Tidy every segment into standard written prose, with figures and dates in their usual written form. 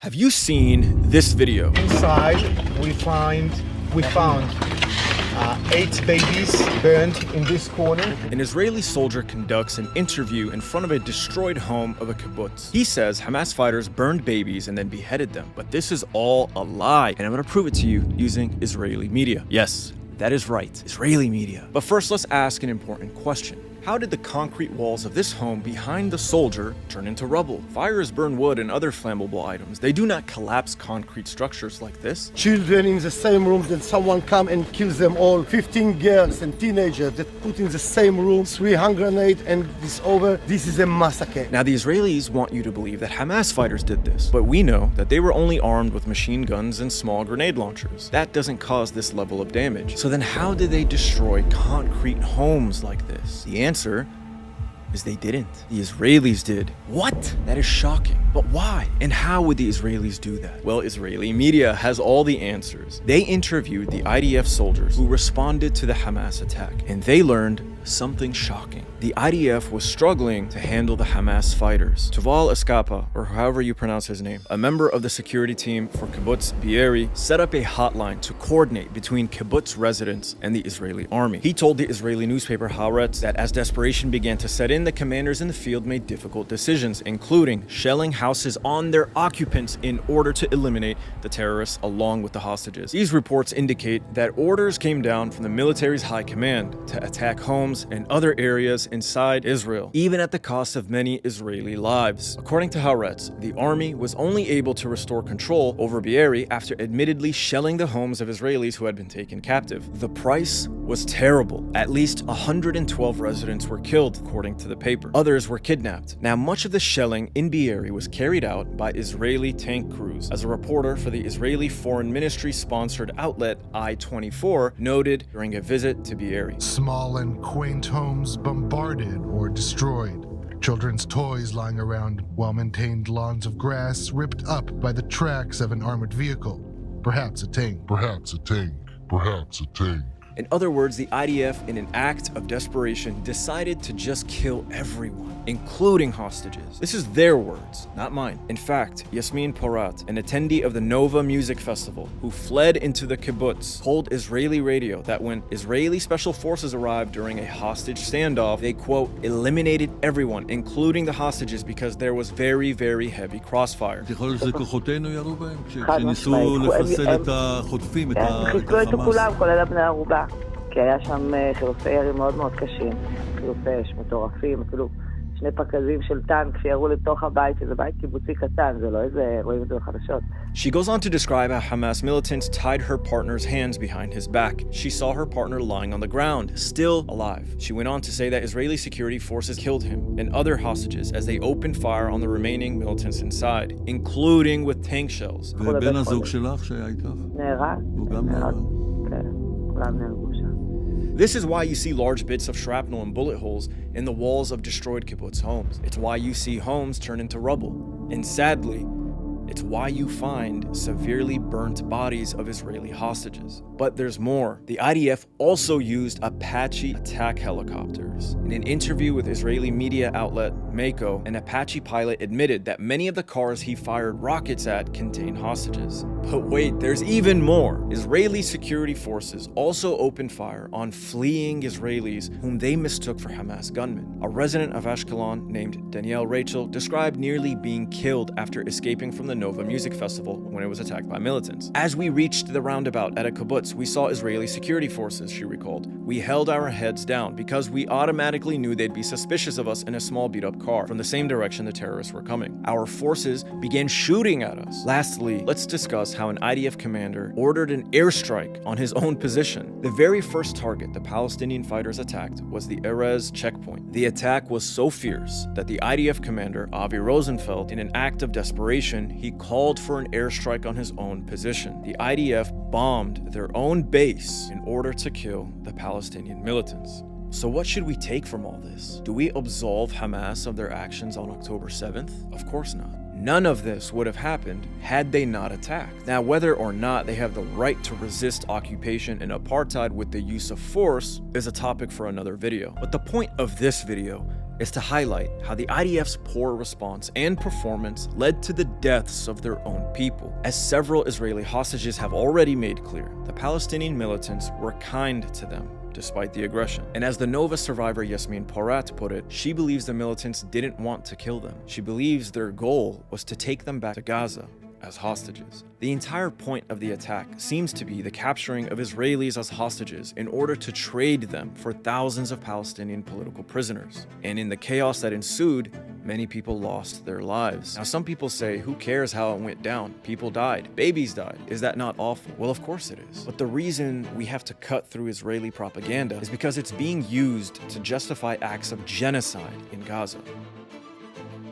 Have you seen this video? Inside, we found 8 babies burned in this corner. An Israeli soldier conducts an interview in front of a destroyed home of a kibbutz. He says Hamas fighters burned babies and then beheaded them, but this is all a lie, and I'm going to prove it to you using Israeli media. Yes, that is right, Israeli media. But first, let's ask an important question. How did the concrete walls of this home behind the soldier turn into rubble? Fires burn wood and other flammable items. They do not collapse concrete structures like this. Children in the same room, then someone come and kills them all. 15 girls and teenagers that put in the same room, 3 hand grenades, and it's over. This is a massacre. Now, the Israelis want you to believe that Hamas fighters did this, but we know that they were only armed with machine guns and small grenade launchers. That doesn't cause this level of damage. So then how did they destroy concrete homes like this? The answer is they didn't. The Israelis did. What? That is shocking. But why? And how would the Israelis do that? Well, Israeli media has all the answers. They interviewed the IDF soldiers who responded to the Hamas attack, and they learned something shocking. The IDF was struggling to handle the Hamas fighters. Tuval Eskapa, or however you pronounce his name, a member of the security team for Kibbutz Be'eri, set up a hotline to coordinate between kibbutz residents and the Israeli army. He told the Israeli newspaper Haaretz that as desperation began to set in, the commanders in the field made difficult decisions, including shelling houses on their occupants in order to eliminate the terrorists along with the hostages. These reports indicate that orders came down from the military's high command to attack homes and other areas inside Israel, even at the cost of many Israeli lives. According to Haaretz, the army was only able to restore control over Be'eri after admittedly shelling the homes of Israelis who had been taken captive. The price was terrible. At least 112 residents were killed, according to the paper. Others were kidnapped. Now, much of the shelling in Be'eri was carried out by Israeli tank crews. As a reporter for the Israeli Foreign Ministry-sponsored outlet I-24 noted during a visit to Be'eri. Small and quaint homes bombarded or destroyed. Children's toys lying around well-maintained lawns of grass ripped up by the tracks of an armored vehicle. Perhaps a tank. Perhaps a tank. Perhaps a tank. In other words, the IDF, in an act of desperation, decided to just kill everyone, including hostages. This is their words, not mine. In fact, Yasmin Porat, an attendee of the Nova Music Festival, who fled into the kibbutz, told Israeli radio that when Israeli special forces arrived during a hostage standoff, they, quote, eliminated everyone, including the hostages, because there was very, very heavy crossfire. כי היה שם חילופי ירי מאוד מאוד קשים, חילופי אש מטורפים, אפילו 2 פקדים של טנק שירו לתוך הבית, שזה בית קיבוצי קטן, זה לא איזה, רואים את זה בחדשות. She goes on to describe how Hamas militants tied her partner's hands behind his back. She saw her partner lying on the ground, still alive. She went on to say that Israeli security forces killed him and other hostages as they opened fire on the remaining militants inside, including with tank shells. ובן הזוג שלך שהיה איתך? נהרג. הוא גם נהרג. כן, כולם נהרגו שם. This is why you see large bits of shrapnel and bullet holes in the walls of destroyed kibbutz homes. It's why you see homes turn into rubble. And sadly, it's why you find severely burnt bodies of Israeli hostages. But there's more. The IDF also used Apache attack helicopters. In an interview with Israeli media outlet Mako, an Apache pilot admitted that many of the cars he fired rockets at contained hostages. But wait, there's even more. Israeli security forces also opened fire on fleeing Israelis whom they mistook for Hamas gunmen. A resident of Ashkelon named Danielle Rachel described nearly being killed after escaping from the Nova Music Festival when it was attacked by militants. As we reached the roundabout at a kibbutz, we saw Israeli security forces, she recalled. We held our heads down because we automatically knew they'd be suspicious of us in a small beat-up car from the same direction the terrorists were coming. Our forces began shooting at us. Lastly, let's discuss how an IDF commander ordered an airstrike on his own position. The very first target the Palestinian fighters attacked was the Erez checkpoint. The attack was so fierce that the IDF commander, Avi Rosenfeld, in an act of desperation, he called for an airstrike on his own position. The IDF bombed their own base in order to kill the Palestinian militants. So what should we take from all this? Do we absolve Hamas of their actions on October 7th? Of course not. None of this would have happened had they not attacked. Now, whether or not they have the right to resist occupation and apartheid with the use of force is a topic for another video. But the point of this video is to highlight how the IDF's poor response and performance led to the deaths of their own people. As several Israeli hostages have already made clear, the Palestinian militants were kind to them despite the aggression. And as the Nova survivor Yasmin Porat put it, she believes the militants didn't want to kill them. She believes their goal was to take them back to Gaza as hostages. The entire point of the attack seems to be the capturing of Israelis as hostages in order to trade them for thousands of Palestinian political prisoners. And in the chaos that ensued, many people lost their lives. Now, some people say, who cares how it went down? People died. Babies died. Is that not awful? Well, of course it is. But the reason we have to cut through Israeli propaganda is because it's being used to justify acts of genocide in Gaza.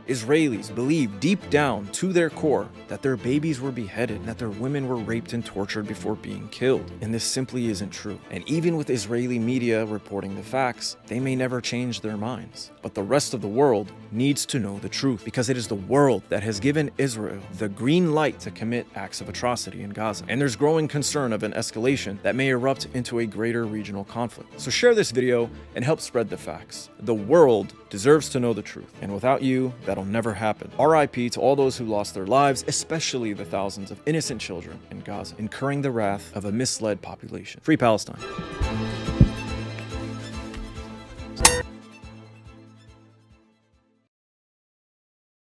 Israelis believe deep down to their core that their babies were beheaded and that their women were raped and tortured before being killed. And this simply isn't true. And even with Israeli media reporting the facts, they may never change their minds. But the rest of the world needs to know the truth, because it is the world that has given Israel the green light to commit acts of atrocity in Gaza. And there's growing concern of an escalation that may erupt into a greater regional conflict. So share this video and help spread the facts. The world deserves to know the truth. And without you, that'll never happen. RIP to all those who lost their lives, especially the thousands of innocent children in Gaza, incurring the wrath of a misled population. Free Palestine.